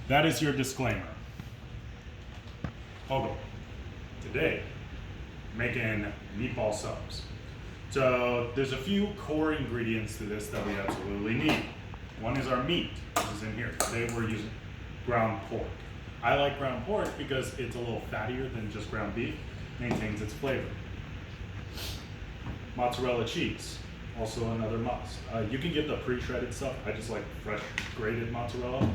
that is your disclaimer. Hogo, today, making meatball subs. So there's a few core ingredients to this that we absolutely need. One is our meat, which is in here. Today we're using ground pork. I like ground pork because it's a little fattier than just ground beef, maintains its flavor. Mozzarella cheese, also another must. You can get the pre-shredded stuff. I just like fresh grated mozzarella.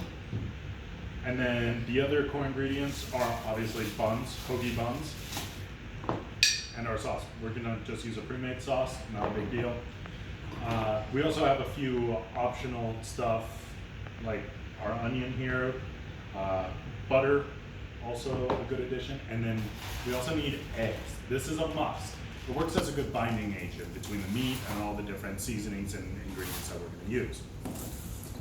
And then the other core ingredients are obviously buns, hoagie buns, and our sauce. We're gonna just use a pre-made sauce, not a big deal. We also have a few optional stuff, like our onion here, butter, also a good addition, and then we also need eggs. This is a must. It works as a good binding agent between the meat and all the different seasonings and ingredients that we're gonna use.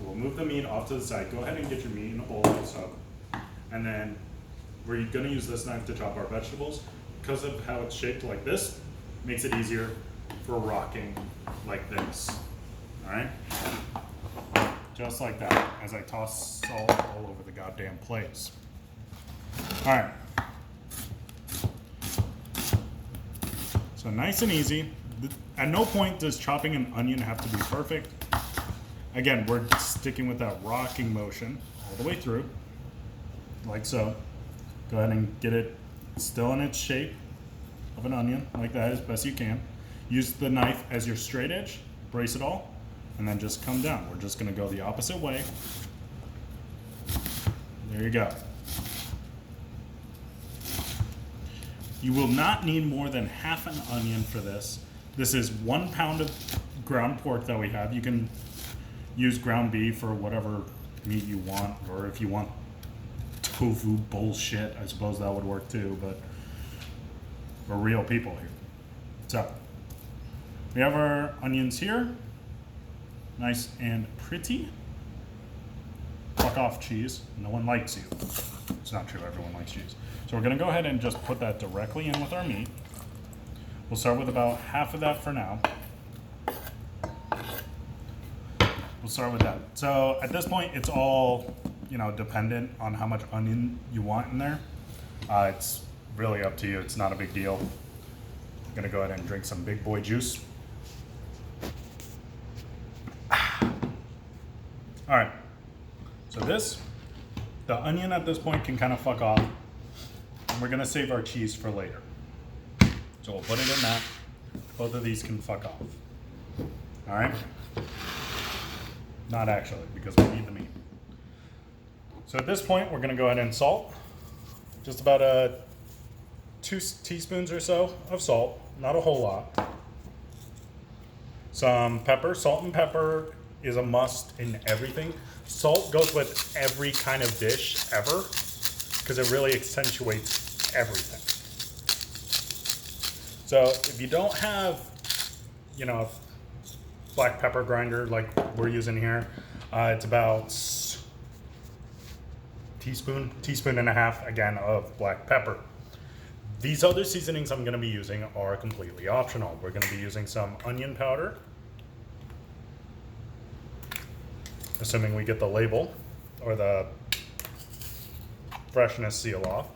We'll move the meat off to the side. Go ahead and get your meat in a bowl also. And then we're gonna use this knife to chop our vegetables. Because of how it's shaped like this, makes it easier for rocking like this. All right? Just like that, as I toss salt all over the goddamn place. All right. So nice and easy. At no point does chopping an onion have to be perfect. Again, we're sticking with that rocking motion all the way through, like so. Go ahead and get it still in its shape of an onion, like that, as best you can. Use the knife as your straight edge, brace it all, and then just come down. We're just gonna go the opposite way. There you go. You will not need more than half an onion for this. This is 1 pound of ground pork that we have. You can use ground beef or whatever meat you want, or if you want tofu bullshit, I suppose that would work too, but we're real people here. So, we have our onions here, nice and pretty. Fuck off, cheese. No one likes you. It's not true, everyone likes cheese. So we're gonna go ahead and just put that directly in with our meat. We'll start with about half of that for now. We'll start with that. So at this point, it's all, dependent on how much onion you want in there. It's really up to you. It's not a big deal. I'm gonna go ahead and drink some big boy juice. All right. So the onion at this point can kind of fuck off. And we're gonna save our cheese for later. So we'll put it in that. Both of these can fuck off. All right. Not actually, because we need the meat. So at this point, we're gonna go ahead and salt. Just about 2 teaspoons or so of salt, not a whole lot. Some pepper. Salt and pepper is a must in everything. Salt goes with every kind of dish ever, because it really accentuates everything. So if you don't have, a black pepper grinder like we're using here, it's about teaspoon and a half, again, of black pepper. These other seasonings I'm gonna be using are completely optional. We're gonna be using some onion powder, assuming we get the label or the freshness seal off,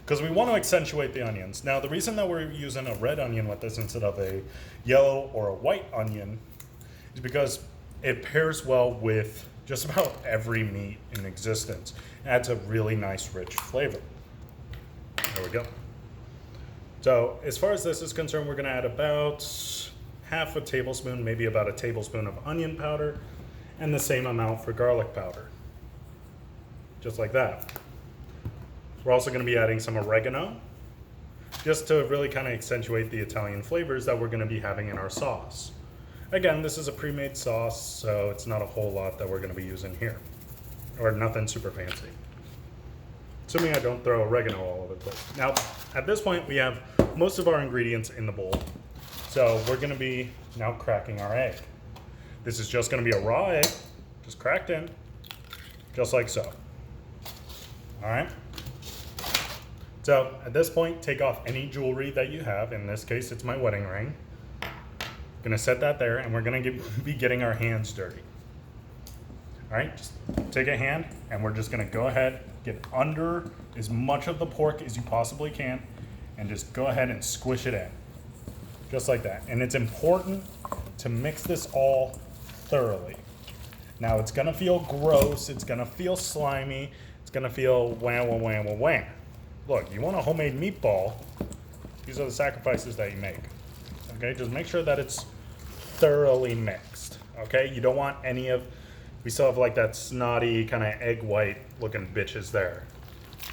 because we want to accentuate the onions. Now, the reason that we're using a red onion with this instead of a yellow or a white onion is because it pairs well with just about every meat in existence. It adds a really nice, rich flavor. There we go. So as far as this is concerned, we're gonna add about half a tablespoon, maybe about a tablespoon of onion powder, and the same amount for garlic powder. Just like that. We're also gonna be adding some oregano, just to really kind of accentuate the Italian flavors that we're gonna be having in our sauce. Again, this is a pre-made sauce, so it's not a whole lot that we're gonna be using here, or nothing super fancy. Assuming I don't throw oregano all over the place. Now, at this point, we have most of our ingredients in the bowl. So we're gonna be now cracking our egg. This is just gonna be a raw egg, just cracked in, just like so. All right? So at this point, take off any jewelry that you have. In this case, it's my wedding ring. Gonna set that there, and we're gonna be getting our hands dirty. All right, just take a hand and we're just gonna go ahead, get under as much of the pork as you possibly can and just go ahead and squish it in. Just like that. And it's important to mix this all thoroughly. Now it's gonna feel gross, it's gonna feel slimy, it's gonna feel wham, wham, wham, wham, wham. Look, you want a homemade meatball, these are the sacrifices that you make. Okay, just make sure that it's thoroughly mixed. Okay, you don't want any of, we still have like that snotty kind of egg white looking bitches there.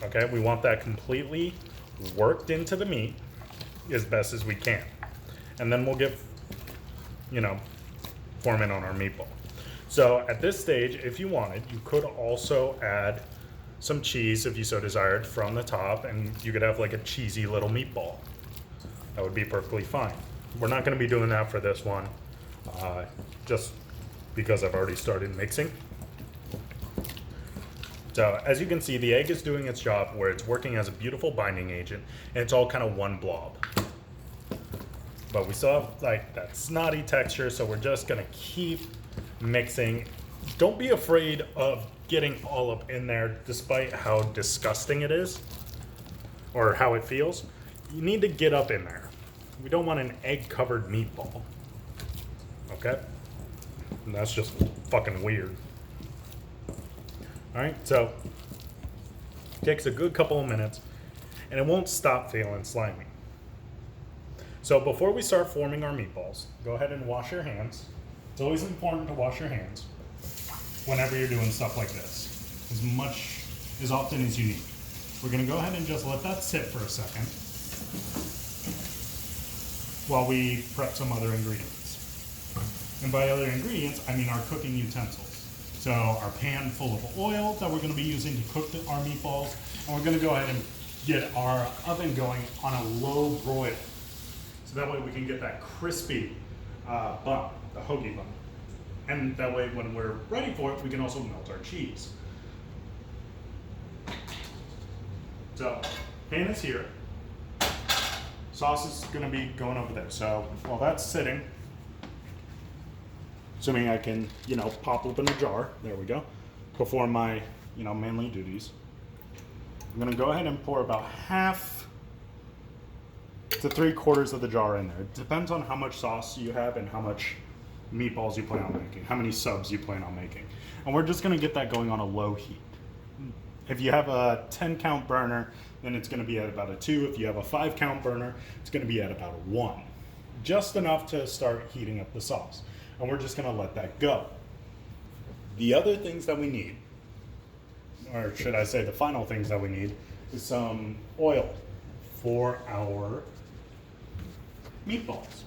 Okay, we want that completely worked into the meat as best as we can. And then we'll get, forming on our meatball. So at this stage, if you wanted, you could also add some cheese if you so desired from the top, and you could have like a cheesy little meatball. That would be perfectly fine. We're not gonna be doing that for this one, just because I've already started mixing. So as you can see, the egg is doing its job where it's working as a beautiful binding agent, and it's all kind of one blob. But we still have like that snotty texture, so we're just gonna keep mixing. Don't be afraid of getting all up in there despite how disgusting it is or how it feels. You need to get up in there. We don't want an egg covered meatball. Okay? And that's just fucking weird. All right, so it takes a good couple of minutes and it won't stop feeling slimy. So before we start forming our meatballs, go ahead and wash your hands. It's always important to wash your hands whenever you're doing stuff like this, as often as you need. We're gonna go ahead and just let that sit for a second while we prep some other ingredients. And by other ingredients, I mean our cooking utensils. So our pan full of oil that we're gonna be using to cook our meatballs, and we're gonna go ahead and get our oven going on a low broil. So that way we can get that crispy bun, the hoagie bun. And that way when we're ready for it, we can also melt our cheese. So, pan is here. Sauce is gonna be going over there. So while that's sitting, assuming I can, pop open a jar, there we go, perform my, manly duties. I'm gonna go ahead and pour about half to 3/4 of the jar in there. It depends on how much sauce you have and how much meatballs you plan on making, how many subs you plan on making. And we're just gonna get that going on a low heat. If you have a 10-count burner, then it's gonna be at about a 2. If you have a 5-count burner, it's gonna be at about a 1. Just enough to start heating up the sauce. And we're just gonna let that go. The other things that we need, or should I say the final things that we need, is some oil for our meatballs.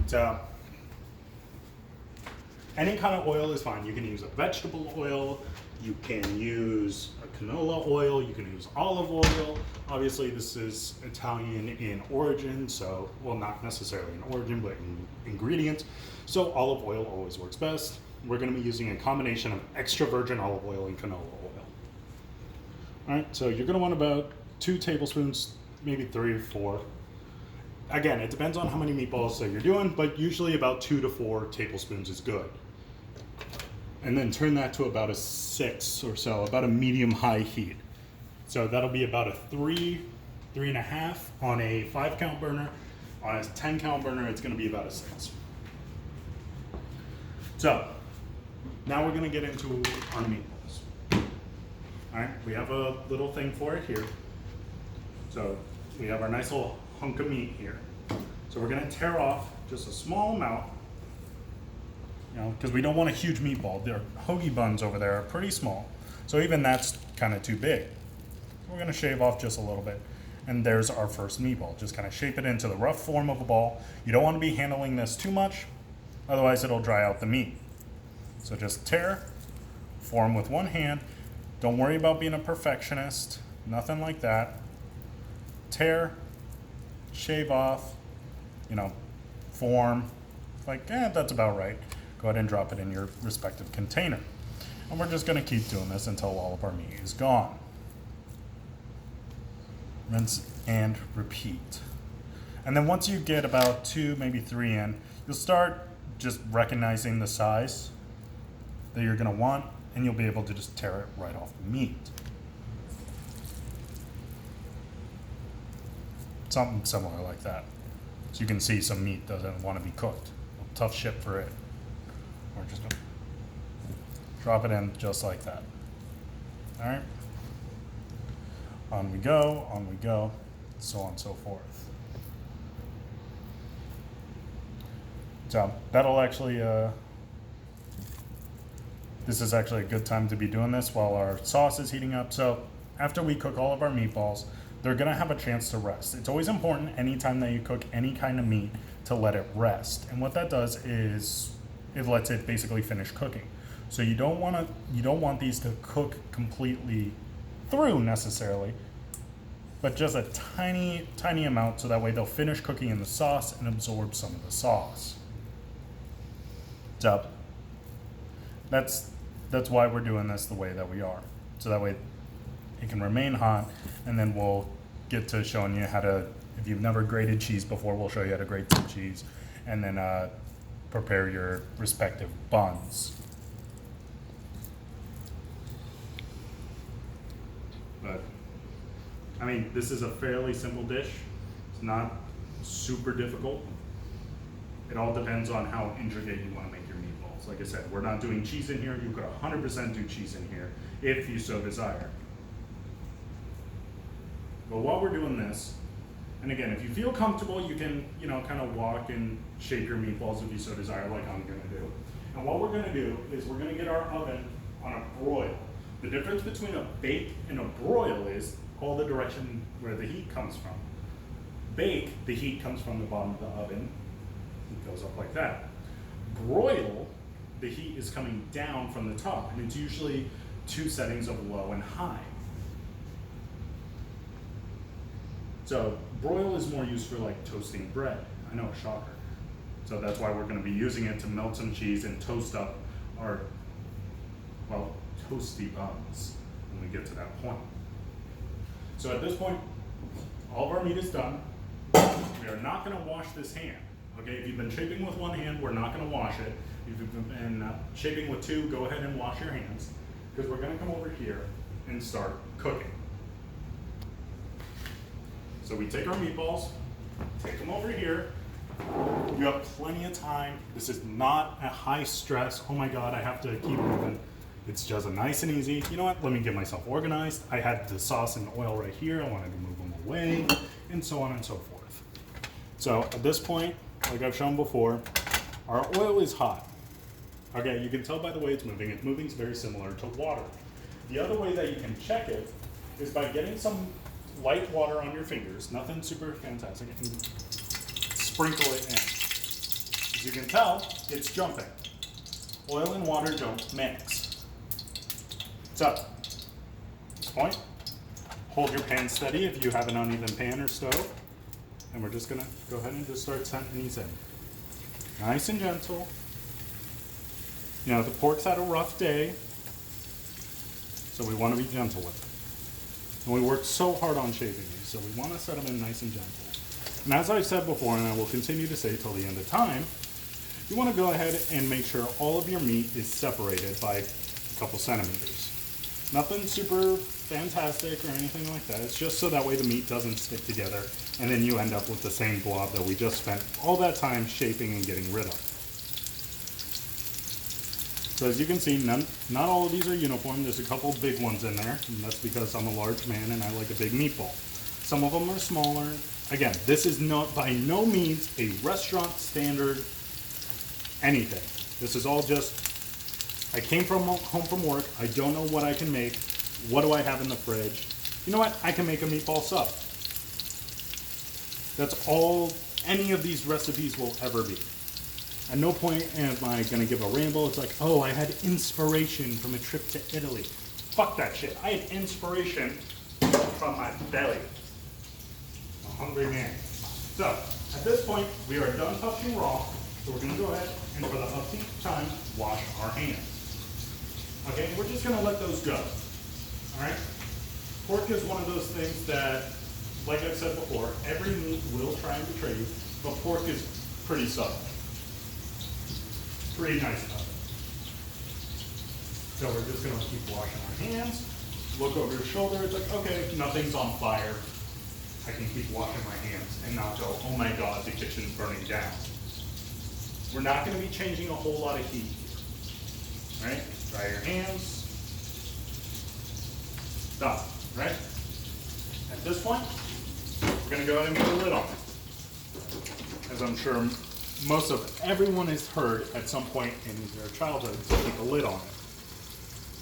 So, any kind of oil is fine. You can use a vegetable oil, you can use a canola oil, you can use olive oil. Obviously this is Italian in origin, so, well, not necessarily in origin, but in ingredients. So olive oil always works best. We're gonna be using a combination of extra virgin olive oil and canola oil. All right, so you're gonna want about 2 tablespoons, maybe 3 or 4. Again, it depends on how many meatballs that you're doing, but usually about 2 to 4 tablespoons is good. And then turn that to about a 6 or so, about a medium-high heat. So that'll be about a 3.5 on a 5-count burner. On a 10-count burner, it's gonna be about a 6. So, now we're gonna get into our meatballs. All right, we have a little thing for it here. So we have our nice little hunk of meat here. So we're gonna tear off just a small amount, because we don't want a huge meatball. Their hoagie buns over there are pretty small. So even that's kind of too big. So we're gonna shave off just a little bit. And there's our first meatball. Just kind of shape it into the rough form of a ball. You don't wanna be handling this too much, otherwise it'll dry out the meat. So just tear, form with one hand. Don't worry about being a perfectionist, nothing like that. Tear, shave off, form, like, that's about right. Go ahead and drop it in your respective container. And we're just gonna keep doing this until all of our meat is gone. Rinse and repeat. And then once you get about 2, maybe 3 in, you'll start just recognizing the size that you're gonna want, and you'll be able to just tear it right off the meat. Something similar like that. So you can see some meat doesn't want to be cooked. Tough shit for it. We're just gonna drop it in just like that. All right. On we go, so on and so forth. So that'll actually, this is actually a good time to be doing this while our sauce is heating up. So after we cook all of our meatballs, they're gonna have a chance to rest. It's always important anytime that you cook any kind of meat to let it rest. And what that does is it lets it basically finish cooking. So you don't want these to cook completely through necessarily, but just a tiny, tiny amount so that way they'll finish cooking in the sauce and absorb some of the sauce. So that's why we're doing this the way that we are. So that way it can remain hot, and then we'll get to showing you how to, if you've never grated cheese before, we'll show you how to grate some cheese, and then prepare your respective buns. But, I mean, this is a fairly simple dish. It's not super difficult. It all depends on how intricate you want to make your meatballs. Like I said, we're not doing cheese in here. You could 100% do cheese in here if you so desire. But while we're doing this, and again, if you feel comfortable, you can, kind of walk and shape your meatballs if you so desire, like I'm gonna do. And what we're gonna do is we're gonna get our oven on a broil. The difference between a bake and a broil is all the direction where the heat comes from. Bake, the heat comes from the bottom of the oven. It goes up like that. Broil, the heat is coming down from the top, and it's usually 2 settings of low and high. So broil is more used for like toasting bread. I know, a shocker. So that's why we're gonna be using it to melt some cheese and toast up our, well, toasty buns when we get to that point. So at this point, all of our meat is done. We are not gonna wash this hand. Okay, if you've been shaping with one hand, we're not gonna wash it. If you've been shaping with 2, go ahead and wash your hands, because we're gonna come over here and start cooking. So we take our meatballs, take them over here. You have plenty of time. This is not a high stress, oh my God, I have to keep moving. It's just a nice and easy, you know what, let me get myself organized. I had the sauce and oil right here. I wanted to move them away, and so on and so forth. So at this point, like I've shown before, our oil is hot. Okay, you can tell by the way it's moving. It's moving very similar to water. The other way that you can check it is by getting some light water on your fingers, nothing super fantastic, and sprinkle it in. As you can tell, it's jumping. Oil and water don't mix. So, at this point, hold your pan steady if you have an uneven pan or stove, and we're just gonna go ahead and just start sending these in. Nice and gentle. The pork's had a rough day, so we want to be gentle with it. And we worked so hard on shaping these, so we want to set them in nice and gentle. And as I've said before, and I will continue to say till the end of time, you want to go ahead and make sure all of your meat is separated by a couple centimeters. Nothing super fantastic or anything like that. It's just so that way the meat doesn't stick together, and then you end up with the same blob that we just spent all that time shaping and getting rid of. So as you can see, not all of these are uniform. There's a couple big ones in there, and that's because I'm a large man and I like a big meatball. Some of them are smaller. Again, this is not by no means a restaurant standard anything. This is all just, I came home from work, I don't know what I can make, what do I have in the fridge? You know what, I can make a meatball sub. That's all any of these recipes will ever be. At no point am I going to give a ramble. It's like, oh, I had inspiration from a trip to Italy. Fuck that shit. I had inspiration from my belly. I'm a hungry man. So, at this point, we are done touching raw. So we're going to go ahead and for the upkeep time, wash our hands. Okay, we're just going to let those go. Alright? Pork is one of those things that, like I've said before, every meat will try and betray you, but pork is pretty subtle. Pretty nice about it. So we're just gonna keep washing our hands, look over your shoulder, it's like, okay, nothing's on fire. I can keep washing my hands and not go, oh my God, the kitchen's burning down. We're not gonna be changing a whole lot of heat here, right? Dry your hands. Done, right? At this point, we're gonna go ahead and put a lid on it. As I'm sure most of everyone has heard at some point in their childhood to keep a lid on it.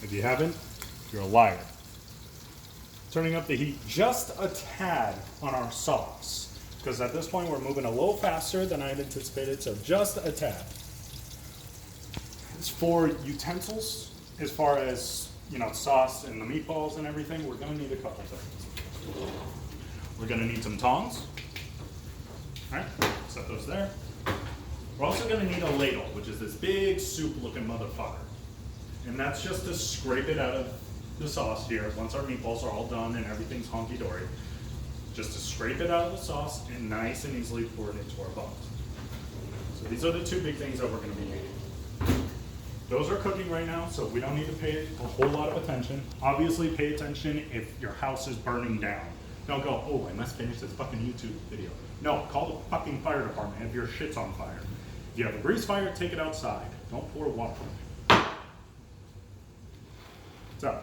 If you haven't, you're a liar. Turning up the heat just a tad on our sauce, because at this point we're moving a little faster than I had anticipated, so just a tad. As for utensils, as far as, you know, sauce and the meatballs and everything, we're gonna need a couple things. We're gonna need some tongs. All right, set those there. We're also gonna need a ladle, which is this big soup-looking motherfucker. And that's just to scrape it out of the sauce here, once our meatballs are all done and everything's honky-dory. Just to scrape it out of the sauce and nice and easily pour it into our buns. So these are the two big things that we're gonna be needing. Those are cooking right now, so we don't need to pay a whole lot of attention. Obviously, pay attention if your house is burning down. Don't go, oh, I must finish this fucking YouTube video. No, call the fucking fire department if your shit's on fire. If you have a grease fire, take it outside. Don't pour water on it. So,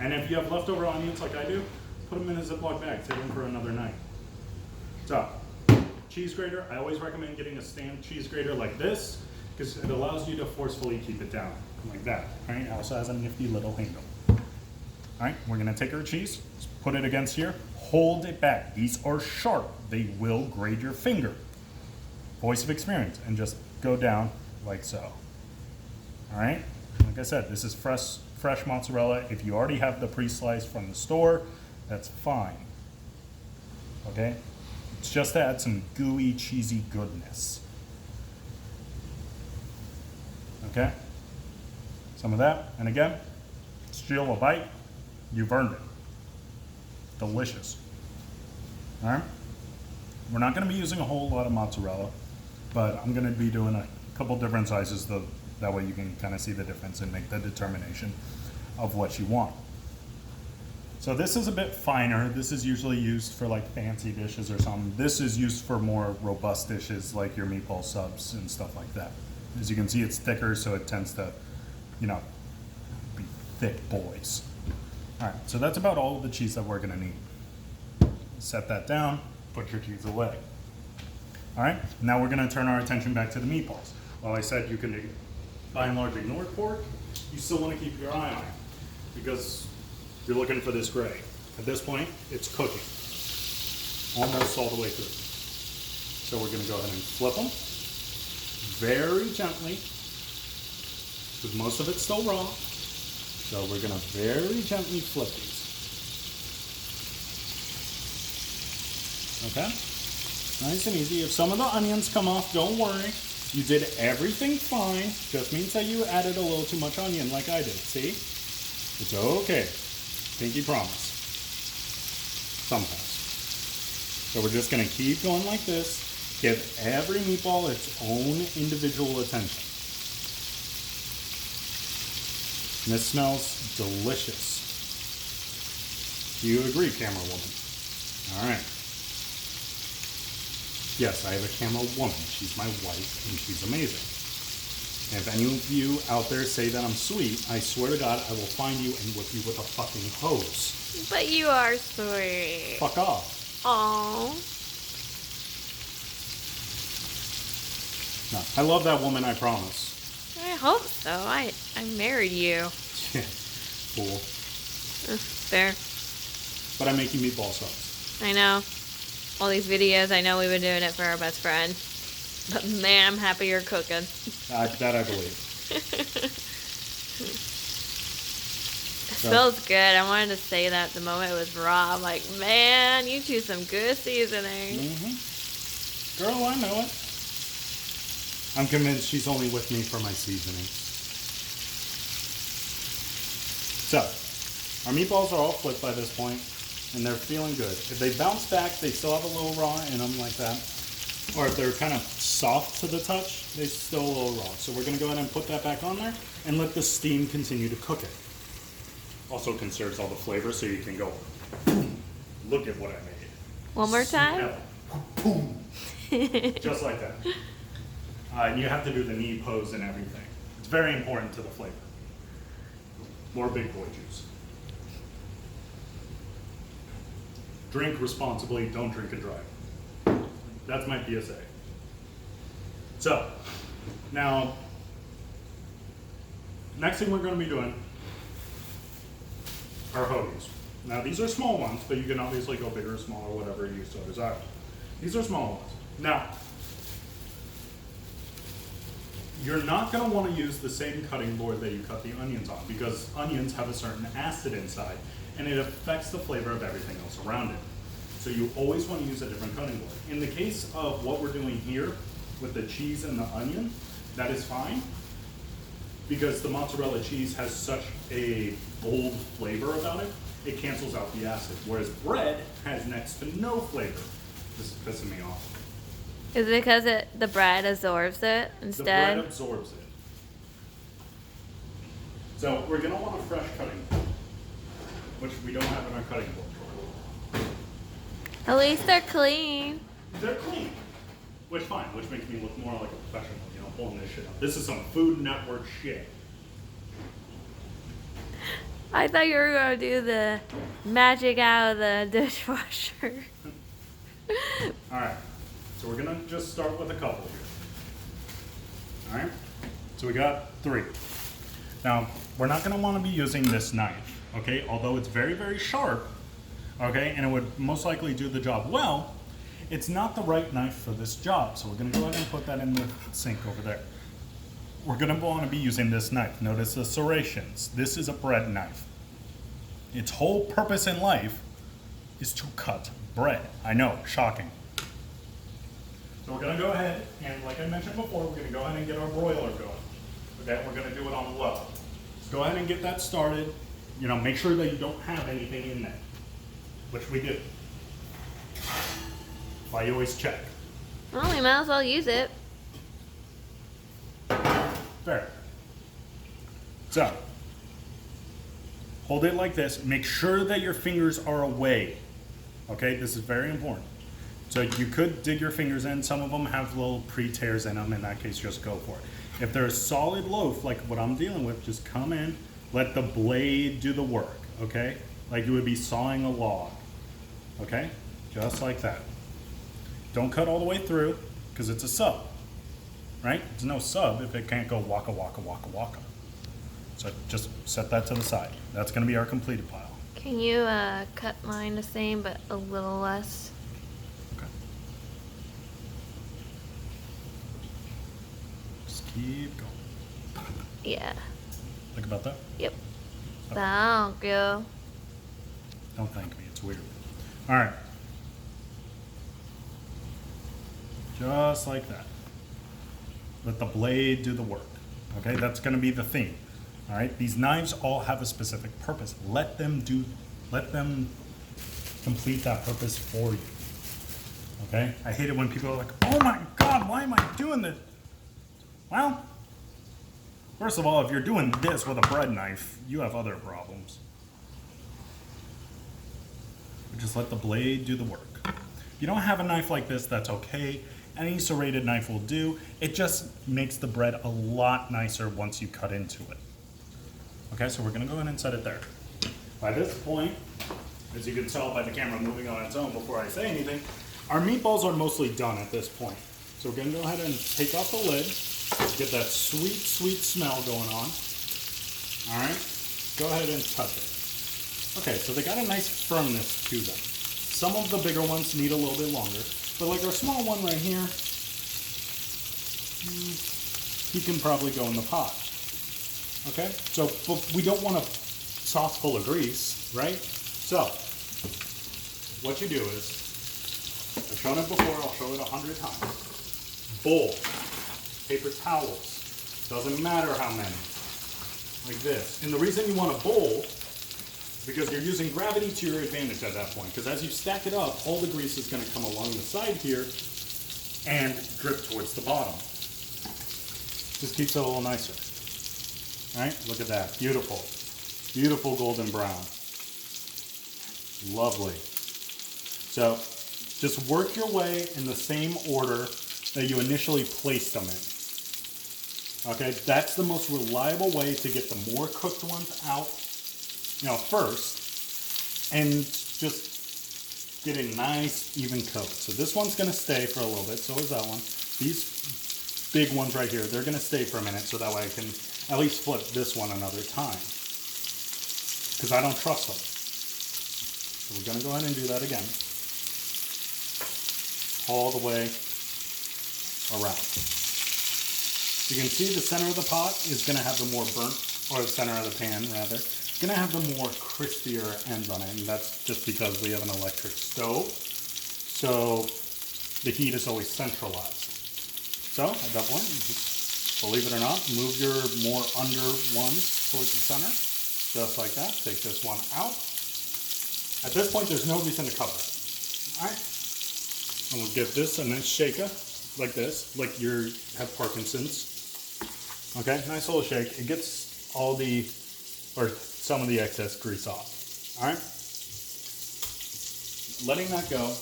and if you have leftover onions like I do, put them in a Ziploc bag, save them for another night. So, cheese grater, I always recommend getting a stand cheese grater like this, because it allows you to forcefully keep it down, like that, right? It also has a nifty little handle. All right, we're gonna take our cheese, put it against here, hold it back. These are sharp, they will grade your finger. Voice of experience, and just go down like so. All right, like I said, this is fresh mozzarella. If you already have the pre-sliced from the store, that's fine, okay? It's just to add some gooey, cheesy goodness. Okay, some of that, and again, steal a bite, you've earned it. Delicious. All right, we're not gonna be using a whole lot of mozzarella, but I'm gonna be doing a couple different sizes, that way you can kind of see the difference and make the determination of what you want. So this is a bit finer. This is usually used for like fancy dishes or something. This is used for more robust dishes like your meatball subs and stuff like that. As you can see, it's thicker, so it tends to, you know, be thick boys. All right, so that's about all of the cheese that we're gonna need. Set that down, put your cheese away. All right, now we're gonna turn our attention back to the meatballs. While I said you can, by and large, ignore pork, you still wanna keep your eye on it, because you're looking for this gray. At this point, it's cooking, almost all the way through. So we're gonna go ahead and flip them very gently, because most of it's still raw. So we're gonna very gently flip these. Okay, nice and easy. If some of the onions come off, don't worry. You did everything fine. Just means that you added a little too much onion like I did, see? It's okay. Pinky promise. Sometimes. So we're just gonna keep going like this. Give every meatball its own individual attention. And this smells delicious. Do you agree, camera woman? All right. Yes, I have a camera woman. She's my wife, and she's amazing. And if any of you out there say that I'm sweet, I swear to God, I will find you and whip you with a fucking hose. But you are sweet. Fuck off. Aww. No, I love that woman, I promise. I hope so. I married you. Yeah, fool. Fair. But I make you meatball sauce. I know. All these videos, I know we've been doing it for our best friend. But man, I'm happy you're cooking. That I believe. It smells good. I wanted to say that the moment it was raw. I'm like, man, you choose some good seasoning. Mm-hmm. Girl, I know it. I'm convinced she's only with me for my seasoning. So, our meatballs are all flipped by this point, and they're feeling good. If they bounce back, they still have a little raw in them like that. Or if they're kind of soft to the touch, they're still a little raw. So we're gonna go ahead and put that back on there, and let the steam continue to cook it. Also conserves all the flavor, so you can go, look at what I made. One more time? Boom. Just like that. And you have to do the knee pose and everything. It's very important to the flavor. More big boy juice. Drink responsibly, don't drink it dry. That's my PSA. So, now, next thing we're going to be doing are hoagies. Now, these are small ones, but you can obviously go bigger or smaller, whatever you so desire. These are small ones. Now, you're not going to want to use the same cutting board that you cut the onions on, because onions have a certain acid inside, and it affects the flavor of everything else around it. So you always want to use a different cutting board. In the case of what we're doing here with the cheese and the onion, that is fine, because the mozzarella cheese has such a bold flavor about it, it cancels out the acid. Whereas bread has next to no flavor. This is pissing me off. Is it because the bread absorbs it instead? The bread absorbs it. So we're going to want a fresh cutting board, which we don't have in our cutting board. At least they're clean. They're clean, which fine, which makes me look more like a professional, you know, pulling this shit up. This is some Food Network shit. I thought you were going to do the magic out of the dishwasher. All right, so we're gonna just start with a couple here. All right, so we got 3. Now, we're not gonna wanna be using this knife, okay? Although it's very, very sharp, okay? And it would most likely do the job well, it's not the right knife for this job. So we're gonna go ahead and put that in the sink over there. We're gonna wanna be using this knife. Notice the serrations. This is a bread knife. Its whole purpose in life is to cut bread. I know, shocking. So we're gonna go ahead, and like I mentioned before, we're gonna go ahead and get our broiler going. Okay, we're gonna do it on low. So go ahead and get that started. You know, make sure that you don't have anything in there, which we do. Why you always check. Well, we might as well use it. Fair. So, hold it like this. Make sure that your fingers are away. Okay, this is very important. So you could dig your fingers in. Some of them have little pre-tears in them. In that case, just go for it. If they're a solid loaf, like what I'm dealing with, just come in, let the blade do the work, okay? Like you would be sawing a log, okay? Just like that. Don't cut all the way through, because it's a sub, right? There's no sub if it can't go waka, waka, waka, waka. So just set that to the side. That's gonna be our completed pile. Can you cut mine the same, but a little less? Okay. Just keep going. Yeah. Think about that? Yep. Okay. Thank you. Don't thank me, it's weird. All right. Just like that. Let the blade do the work. Okay, that's gonna be the theme. All right, these knives all have a specific purpose. Let them complete that purpose for you. Okay, I hate it when people are like, oh my God, why am I doing this? Well, first of all, if you're doing this with a bread knife, you have other problems. Just let the blade do the work. If you don't have a knife like this, that's okay. Any serrated knife will do. It just makes the bread a lot nicer once you cut into it. Okay, so we're gonna go ahead and set it there. By this point, as you can tell by the camera moving on its own before I say anything, our meatballs are mostly done at this point. So we're gonna go ahead and take off the lid, get that sweet, sweet smell going on. All right, go ahead and touch it. Okay, so they got a nice firmness to them. Some of the bigger ones need a little bit longer, but like our small one right here, he can probably go in the pot. Okay, so but we don't want a sauce full of grease, right? So what you do is, I've shown it before, I'll show it 100 times. Bowl, paper towels, doesn't matter how many, like this. And the reason you want a bowl is because you're using gravity to your advantage at that point, because as you stack it up, all the grease is going to come along the side here and drip towards the bottom. Just keeps it a little nicer. All right, look at that. Beautiful. Beautiful golden brown. Lovely. So just work your way in the same order that you initially placed them in. Okay, that's the most reliable way to get the more cooked ones out, first, and just get a nice even coat. So this one's gonna stay for a little bit, so is that one. These big ones right here, they're gonna stay for a minute so that way I can at least flip this one another time, because I don't trust them. So we're gonna go ahead and do that again. All the way around. You can see the center of the pot is gonna have the more burnt, or the center of the pan rather, gonna have the more crispier ends on it, and that's just because we have an electric stove. So the heat is always centralized. So at that point, just, believe it or not, move your more under ones towards the center, just like that. Take this one out. At this point, there's no reason to cover it. All right, and we'll give this a nice shaker, like this, like you have Parkinson's. Okay, nice little shake. It gets all the, or some of the excess grease off. All right, letting that go.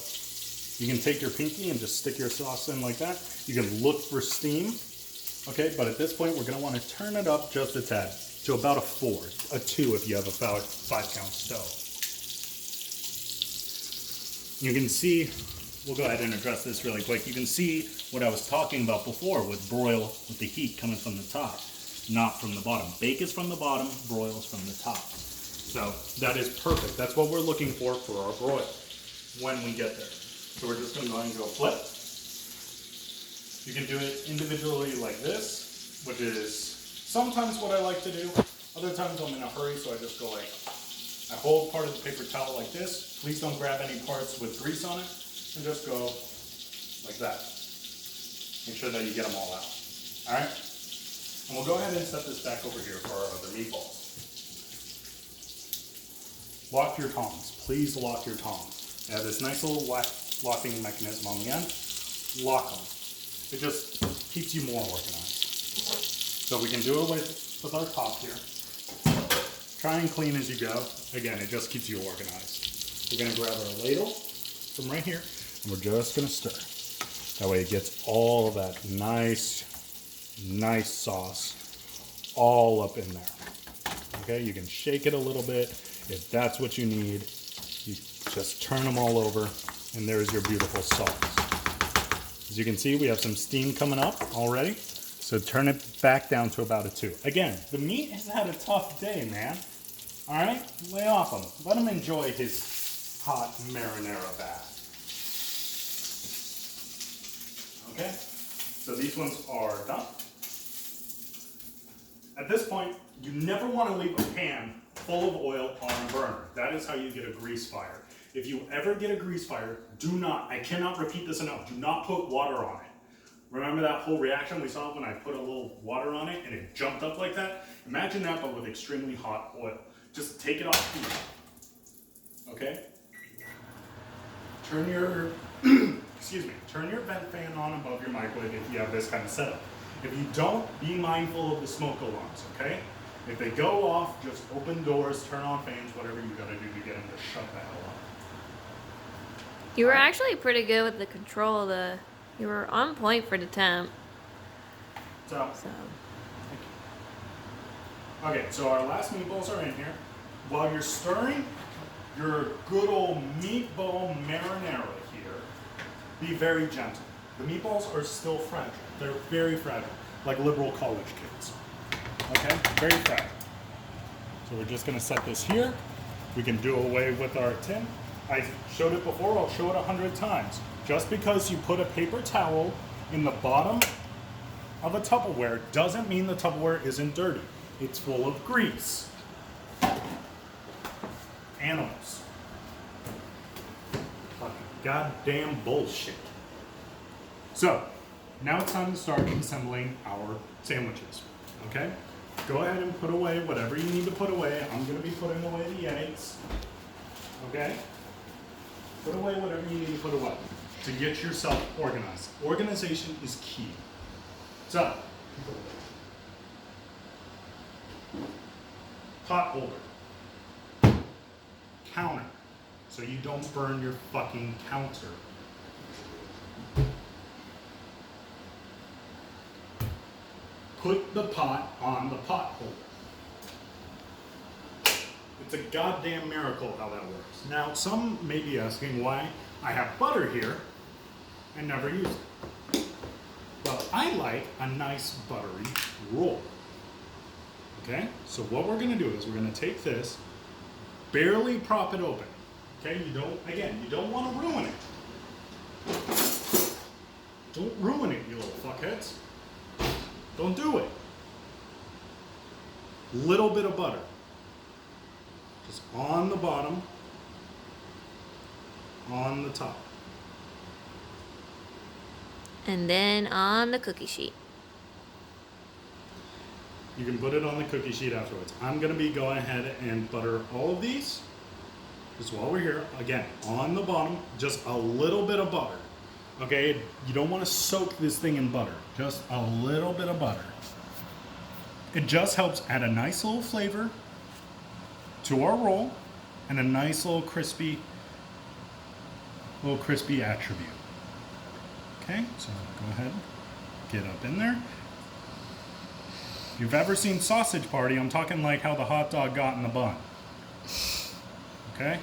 You can take your pinky and just stick your sauce in like that. You can look for steam. Okay, but at this point, we're gonna wanna turn it up just a tad to about a 4, a 2 if you have a 5-count stove. You can see, we'll go ahead and address this really quick. You can see what I was talking about before with broil, with the heat coming from the top, not from the bottom. Bake is from the bottom, broil is from the top. So that is perfect. That's what we're looking for our broil when we get there. So we're just gonna go ahead and go flip. You can do it individually like this, which is sometimes what I like to do. Other times I'm in a hurry, so I just go like, I hold part of the paper towel like this. Please don't grab any parts with grease on it, and just go like that. Make sure that you get them all out. All right? And we'll go ahead and set this back over here for our other meatballs. Lock your tongs. Please lock your tongs. They have this nice little locking mechanism on the end. Lock them. It just keeps you more organized. So we can do it with our top here. Try and clean as you go. Again, it just keeps you organized. We're gonna grab our ladle from right here, and we're just gonna stir. That way it gets all of that nice sauce all up in there. Okay, you can shake it a little bit if that's what you need. You just turn them all over, and there's your beautiful sauce. As you can see, we have some steam coming up already. So turn it back down to about a 2. Again, the meat has had a tough day, man. All right, lay off him. Let him enjoy his hot marinara bath. Okay, so these ones are done. At this point, you never want to leave a pan full of oil on a burner. That is how you get a grease fire. If you ever get a grease fire, do not, I cannot repeat this enough, do not put water on it. Remember that whole reaction we saw when I put a little water on it and it jumped up like that? Imagine that, but with extremely hot oil. Just take it off heat. Okay? Turn your, turn your vent fan on above your microwave if you have this kind of setup. If you don't, be mindful of the smoke alarms, okay? If they go off, just open doors, turn on fans, whatever you gotta do to get them to shut the hell up. You were actually pretty good with the control. You were on point for the temp. So. Okay, so our last meatballs are in here. While you're stirring your good old meatball marinara here, be very gentle. The meatballs are still fragile. They're very fragile, like liberal college kids. Okay, very fragile. So we're just gonna set this here. We can do away with our tin. I showed it before, I'll show it 100 times. Just because you put a paper towel in the bottom of a Tupperware doesn't mean the Tupperware isn't dirty. It's full of grease. Animals. Fucking goddamn bullshit. So, now it's time to start assembling our sandwiches. Okay? Go ahead and put away whatever you need to put away. I'm going to be putting away the eggs. Okay? Put away whatever you need to put away to get yourself organized. Organization is key. So, Pot holder. Counter. So you don't burn your fucking counter. Put the pot on the pot holder. It's a goddamn miracle how that works. Now, some may be asking why I have butter here and never use it. Well, I like a nice buttery roll. Okay? So what we're gonna do is we're gonna take this, barely prop it open. Okay? You don't wanna ruin it. Don't ruin it, you little fuckheads. Don't do it. Little bit of butter. Just on the bottom, on the top. And then on the cookie sheet. You can put it on the cookie sheet afterwards. I'm gonna be going ahead and butter all of these. Just while we're here, again, on the bottom, just a little bit of butter. Okay, you don't wanna soak this thing in butter. Just a little bit of butter. It just helps add a nice little flavor to our roll and a nice little crispy attribute. Okay, so go ahead, get up in there. If you've ever seen Sausage Party, I'm talking like how the hot dog got in the bun. Okay?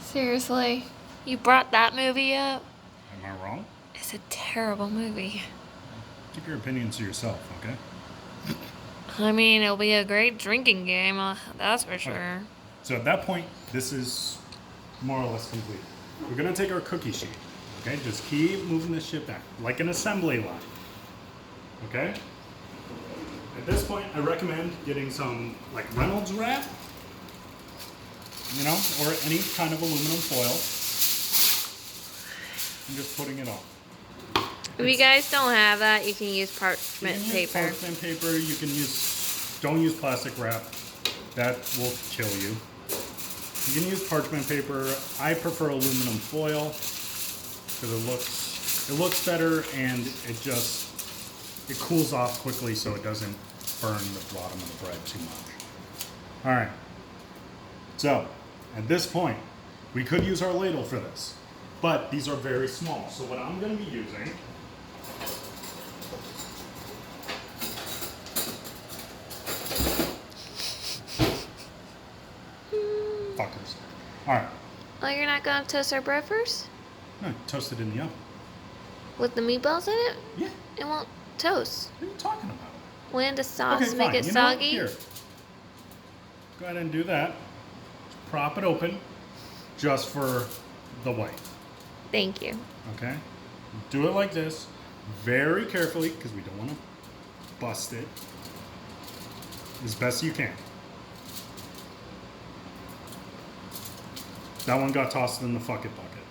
Seriously? You brought that movie up? Am I wrong? It's a terrible movie. Keep your opinions to yourself, okay? I mean, it'll be a great drinking game, that's for sure. Okay. So at that point, this is more or less complete. We're gonna take our cookie sheet, okay? Just keep moving this shit back, like an assembly line, okay? At this point, I recommend getting some, like, Reynolds wrap, you know, or any kind of aluminum foil, and just putting it on. If you guys don't have that, you can use parchment paper. Parchment paper, you can use, don't use plastic wrap, that will kill you. You can use parchment paper. I prefer aluminum foil because it looks better and it cools off quickly so it doesn't burn the bottom of the bread too much. All right. So at this point, we could use our ladle for this, but these are very small. So what I'm going to be using fuckers. All right. Oh, you're not going to toast our bread first? No, toast it in the oven. With the meatballs in it? Yeah. It won't toast. What are you talking about? When the sauce Okay, make fine. it You know what? soggy? Here. Go ahead and do that. Just prop it open just for the white. Thank you. Okay? Do it like this, very carefully, because we don't want to bust it, as best you can. That one got tossed in the fucking bucket.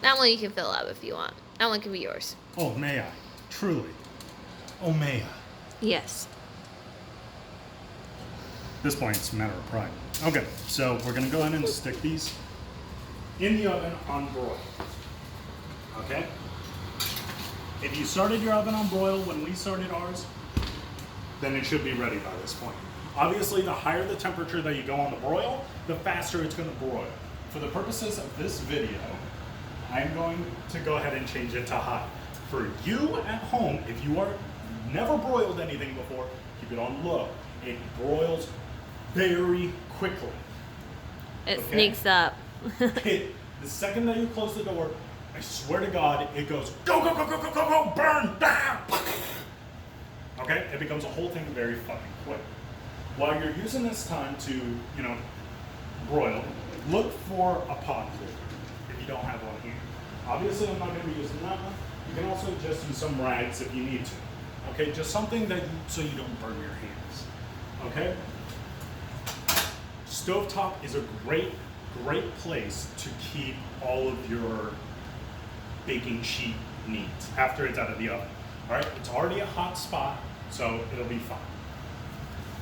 That one you can fill up if you want. That one can be yours. Oh, may I? Truly. Oh, may I? Yes. At this point, it's a matter of pride. Okay, so we're going to go ahead and stick these in the oven on broil. Okay? If you started your oven on broil when we started ours, then it should be ready by this point. Obviously, the higher the temperature that you go on the broil, the faster it's going to broil. For the purposes of this video, I'm going to go ahead and change it to high. For you at home, if you are never broiled anything before, keep it on low. It broils very quickly. It sneaks up. The second that you close the door, I swear to God, it goes go, go, go, go, go, go, go, burn, bam. Okay? It becomes a whole thing very fucking quick. While you're using this time to, you know, broil, look for a pot holder if you don't have one here. Obviously, I'm not going to be using that one. You can also just use some rags if you need to. Okay? Just something that so you don't burn your hands. Okay? Stovetop is a great place to keep all of your baking sheet neat after it's out of the oven. All right? It's already a hot spot, so it'll be fine.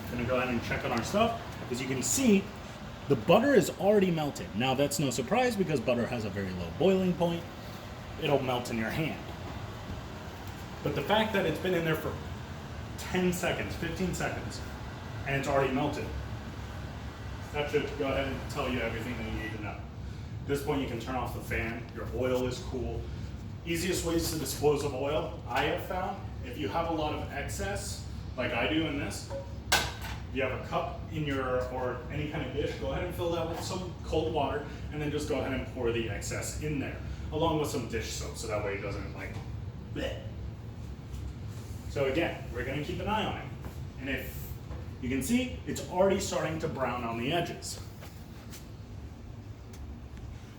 I'm gonna go ahead and check on our stuff. As you can see, the butter is already melted. Now that's no surprise because butter has a very low boiling point. It'll melt in your hand. But the fact that it's been in there for 10 seconds, 15 seconds, and it's already melted. That should go ahead and tell you everything that you need to know. At this point, you can turn off the fan. Your oil is cool. Easiest ways to dispose of oil, I have found, if you have a lot of excess, like I do in this, if you have a cup in your, or any kind of dish, go ahead and fill that with some cold water, and then just go ahead and pour the excess in there, along with some dish soap, so that way it doesn't like, bleh. So again, we're gonna keep an eye on it. And if you can see, it's already starting to brown on the edges.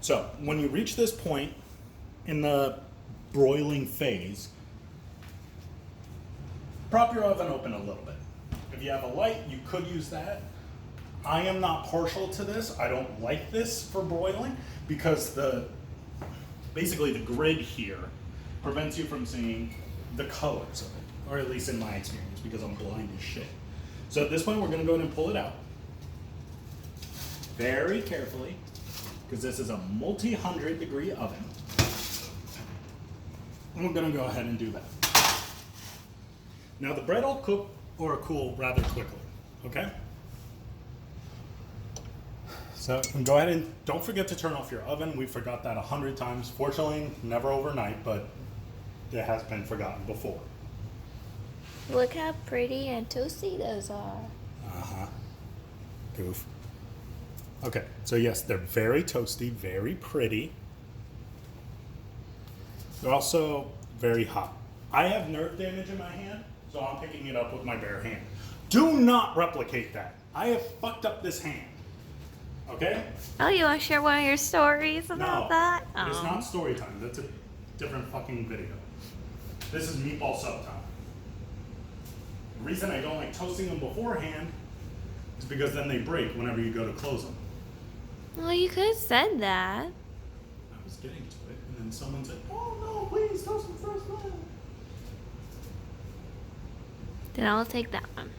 So when you reach this point in the broiling phase, prop your oven open a little bit. If you have a light, you could use that. I am not partial to this. I don't like this for broiling because basically the grid here prevents you from seeing the colors of it, or at least in my experience, because I'm blind as shit. So at this point, we're gonna go ahead and pull it out. Very carefully, because this is a multi-100 degree oven. And we're gonna go ahead and do that. Now the bread will cook or cool rather quickly, okay? So you can go ahead and don't forget to turn off your oven. We forgot that 100 times. Fortunately, never overnight, but it has been forgotten before. Look how pretty and toasty those are. Uh-huh. Goof. Okay, so yes, they're very toasty, very pretty. They're also very hot. I have nerve damage in my hand, so I'm picking it up with my bare hand. Do not replicate that. I have fucked up this hand. Okay? Oh, you want to share one of your stories about No, that? it's Oh. not story time. That's a different fucking video. This is meatball sub time. The reason I don't like toasting them beforehand is because then they break whenever you go to close them. Well, you could have said that. I was getting to it, and then someone said, "Oh no, please toast them first, no." Then I'll take that one.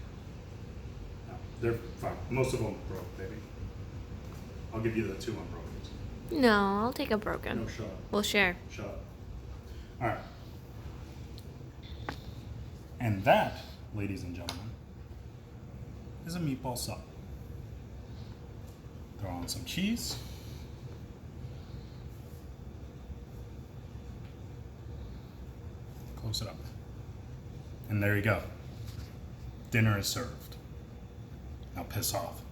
No, they're fine. Most of them broke, baby. I'll give you the 2 unbroken. No, I'll take a broken. No, shut up. We'll share. Shut up. All right. And that, ladies and gentlemen, is a meatball sub. Throw on some cheese. Close it up. And there you go. Dinner is served. Now piss off.